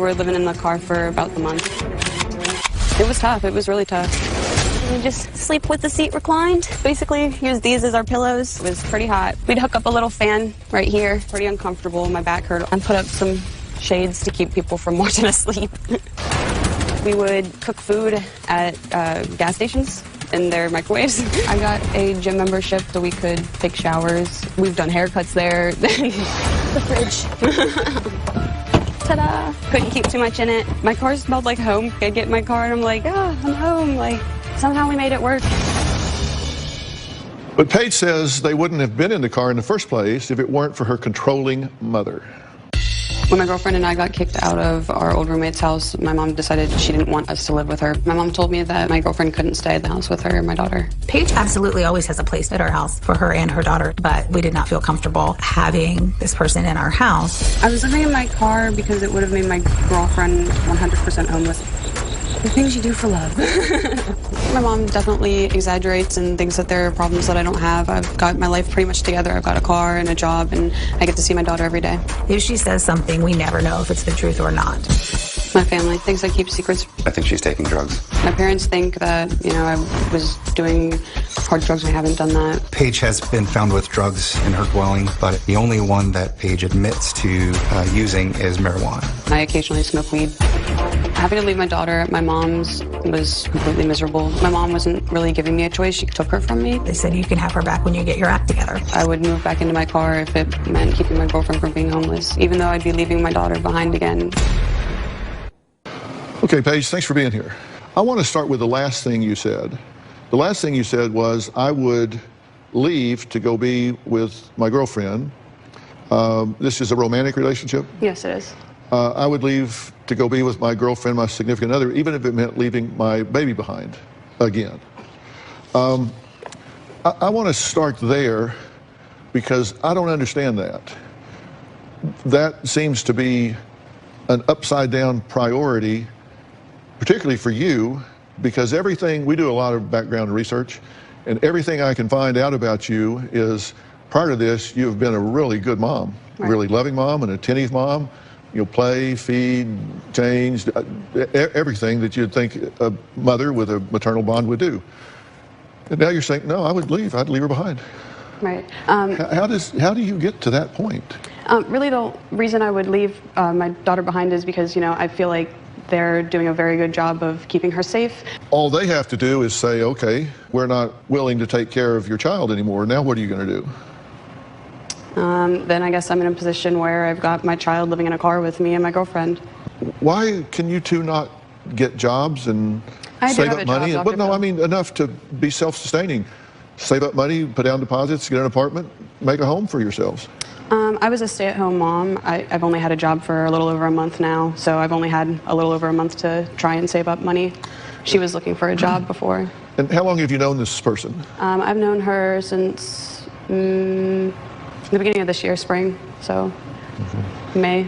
We're living in the car for about the month. It was tough. It was really tough. We just sleep with the seat reclined. Basically, use these as our pillows. It was pretty hot. We'd hook up a little fan right here. Pretty uncomfortable. My back hurt. I put up some shades to keep people from watching us sleep. We would cook food at gas stations in their microwaves. I got a gym membership so we could take showers. We've done haircuts there. The fridge. Ta-da! Couldn't keep too much in it. My car smelled like home. I get in my car and I'm like, I'm home. Like, somehow we made it work. But Paige says they wouldn't have been in the car in the first place if it weren't for her controlling mother. When my girlfriend and I got kicked out of our old roommate's house, my mom decided she didn't want us to live with her. My mom told me that my girlfriend couldn't stay at the house with her and my daughter. Paige absolutely always has a place at our house for her and her daughter, but we did not feel comfortable having this person in our house. I was living in my car because it would have made my girlfriend 100% homeless. The things you do for love. My mom definitely exaggerates and thinks that there are problems that I don't have. I've got my life pretty much together. I've got a car and a job, and I get to see my daughter every day. If she says something, we never know if it's the truth or not. My family thinks I keep secrets. I think she's taking drugs. My parents think that, I was doing hard drugs and I haven't done that. Paige has been found with drugs in her dwelling, but the only one that Paige admits to using is marijuana. I occasionally smoke weed. Having to leave my daughter at my mom's was completely miserable. My mom wasn't really giving me a choice. She took her from me. They said you can have her back when you get your act together. I would move back into my car if it meant keeping my girlfriend from being homeless, even though I'd be leaving my daughter behind again. Okay, Paige, thanks for being here. I want to start with the last thing you said. The last thing you said was, I would leave to go be with my girlfriend. This is a romantic relationship? Yes, it is. I would leave to go be with my girlfriend, my significant other, even if it meant leaving my baby behind again. I want to start there because I don't understand that. That seems to be an upside down priority, particularly for you, because we do a lot of background research, and everything I can find out about you is, prior to this, you have been a really good mom, right. Really loving mom, an attentive mom. You'll play, feed, change, everything that you'd think a mother with a maternal bond would do. And now you're saying, no, I would leave. I'd leave her behind. Right. How do you get to that point? Really, the reason I would leave my daughter behind is because, I feel like they're doing a very good job of keeping her safe. All they have to do is say, okay, we're not willing to take care of your child anymore. Now what are you going to do? Then I guess I'm in a position where I've got my child living in a car with me and my girlfriend. Why can you two not get jobs and save up money? But no, I mean enough to be self-sustaining. Save up money, put down deposits, get an apartment, make a home for yourselves. I was a stay-at-home mom. I've only had a job for a little over a month now, so I've only had a little over a month to try and save up money. She was looking for a job before. And how long have you known this person? I've known her since the beginning of this year, spring, so May.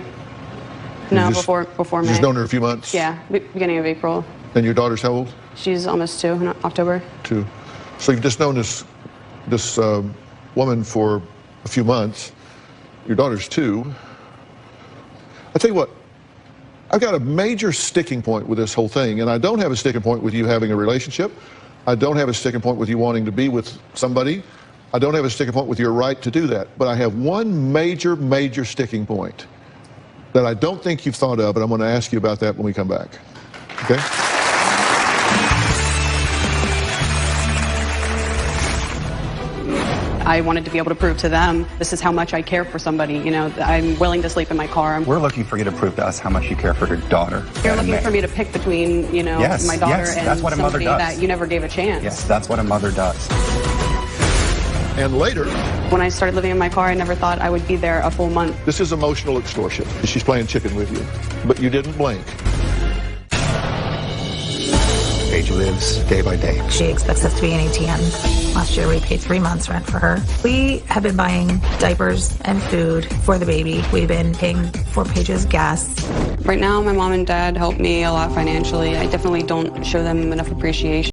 No, before May. You've just known her a few months? Yeah, beginning of April. And your daughter's how old? She's almost 2 in October. 2. So you've just known this woman for a few months. Your daughter's 2. I'll tell you what, I've got a major sticking point with this whole thing, and I don't have a sticking point with you having a relationship. I don't have a sticking point with you wanting to be with somebody. I don't have a sticking point with your right to do that. But I have one major, major sticking point that I don't think you've thought of, and I'm going to ask you about that when we come back. Okay? I wanted to be able to prove to them, this is how much I care for somebody. I'm willing to sleep in my car. We're looking for you to prove to us how much you care for your daughter. You're looking for me to pick between, Yes, my daughter yes, and that's what a mother somebody does. that you never gave a chance. Yes, that's what a mother does. And later, when I started living in my car, I never thought I would be there a full month. this is emotional extortion. She's playing chicken with you, but you didn't blink. Paige lives day by day. She expects us to be an ATM. Last year we paid 3 months rent for her. We have been buying diapers and food for the baby. We've been paying for Paige's gas. Right now, my mom and dad help me a lot financially. I definitely don't show them enough appreciation.